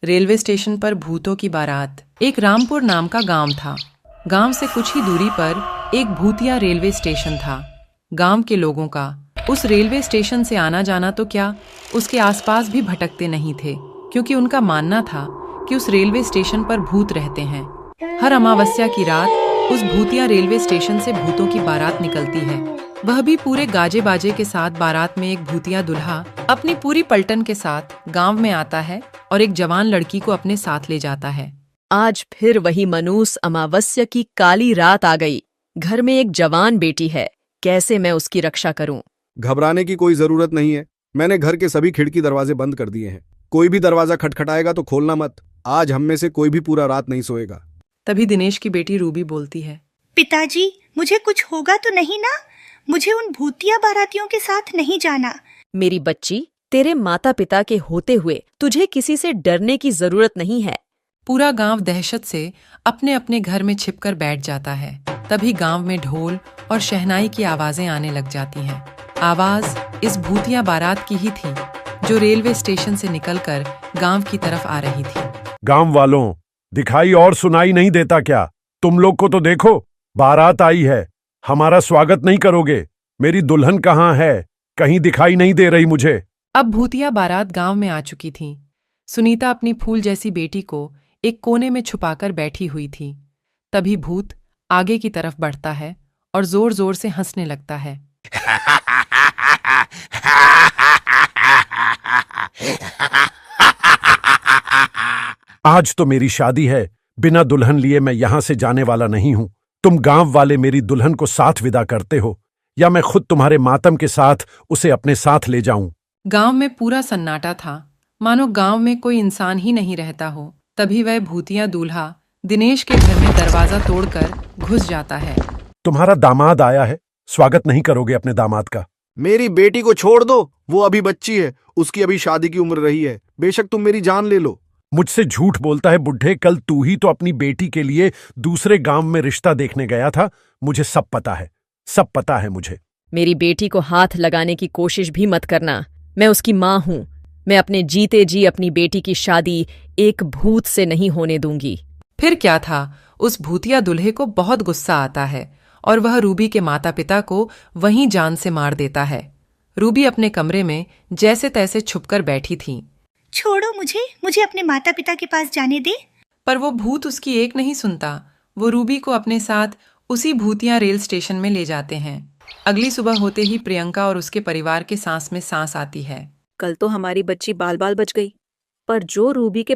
Railway station पर भूतों की बारात। एक रामपुर नाम का गांव था। गांव से कुछ ही दूरी पर एक भूतिया रेलवे स्टेशन था। गांव के लोगों का उस रेलवे स्टेशन से आना जाना तो क्या, उसके आसपास भी भटकते नहीं थे, क्योंकि उनका मानना था कि उस रेलवे स्टेशन पर भूत रहते हैं। हर अमावस्या की रात उस भूतिया रेलवे स्टेशन से भूतों की बारात निकलती है, वह भी पूरे गाजे बाजे के साथ। बारात में एक भूतिया दुल्हा अपनी पूरी पलटन के साथ गांव में आता है और एक जवान लड़की को अपने साथ ले जाता है। आज फिर वही मनूस अमावस्या की काली रात आ गई। घर में एक जवान बेटी है, कैसे मैं उसकी रक्षा करूं? घबराने की कोई जरूरत नहीं है। मैंने घर के सभी खिड़की दरवाजे बंद कर दिए हैं। कोई भी दरवाजा खटखटाएगा तो खोलना मत। आज हम में से कोई भी पूरा रात नहीं सोएगा। तभी दिनेश की बेटी रूबी बोलती है, पिताजी, मुझे कुछ होगा तो नहीं ना? मुझे उन भूतिया बारातियों के साथ नहीं जाना। मेरी बच्ची, तेरे माता पिता के होते हुए तुझे किसी से डरने की जरूरत नहीं है। पूरा गांव दहशत से अपने अपने घर में छिपकर बैठ जाता है। तभी गांव में ढोल और शहनाई की आवाजें आने लग जाती हैं। आवाज इस भूतिया बारात की ही थी, जो रेलवे स्टेशन से निकलकर गांव की तरफ आ रही थी। गांव वालों, दिखाई और सुनाई नहीं देता क्या? तुम लोग को तो देखो, बारात आई है। हमारा स्वागत नहीं करोगे? मेरी दुल्हन कहाँ है? कहीं दिखाई नहीं दे रही मुझे। अब भूतिया बारात गांव में आ चुकी थी। सुनीता अपनी फूल जैसी बेटी को एक कोने में छुपाकर बैठी हुई थी। तभी भूत आगे की तरफ बढ़ता है और जोर जोर से हंसने लगता है। आज तो मेरी शादी है। बिना दुल्हन लिए मैं यहां से जाने वाला नहीं हूं। तुम गांव वाले मेरी दुल्हन को साथ विदा करते हो, या मैं खुद तुम्हारे मातम के साथ उसे अपने साथ ले जाऊं? गांव में पूरा सन्नाटा था, मानो गांव में कोई इंसान ही नहीं रहता हो। तभी वह भूतिया दूल्हा दिनेश के घर में दरवाजा तोड़कर घुस जाता है। तुम्हारा दामाद आया है, स्वागत नहीं करोगे अपने दामाद का? मेरी बेटी को छोड़ दो, वो अभी बच्ची है। उसकी अभी शादी की उम्र रही है। बेशक तुम मेरी जान ले लो। मुझसे झूठ बोलता है बुढ़े। कल तू ही तो अपनी बेटी के लिए दूसरे गांव में रिश्ता देखने गया था। मुझे सब पता है, सब पता है मुझे। मेरी बेटी को हाथ लगाने की कोशिश भी मत करना। मैं उसकी माँ हूं। मैं अपने जीते जी अपनी बेटी की शादी एक भूत से नहीं होने दूंगी। फिर क्या था, उस भूतिया दूल्हे को बहुत गुस्सा आता है और वह रूबी के माता पिता को वहीं जान से मार देता है। रूबी अपने कमरे में जैसे तैसे छुपकर बैठी थी। छोड़ो मुझे अपने माता पिता के पास जाने दे। पर वो भूत उसकी एक नहीं सुनता। वो रूबी को अपने साथ उसी भूतिया रेल स्टेशन में ले जाते हैं। अगली सुबह होते ही प्रियंका और उसके परिवार के सांस में सांस आती है। कल तो हमारी बच्ची बाल बाल बच गई, पर जो रूबी के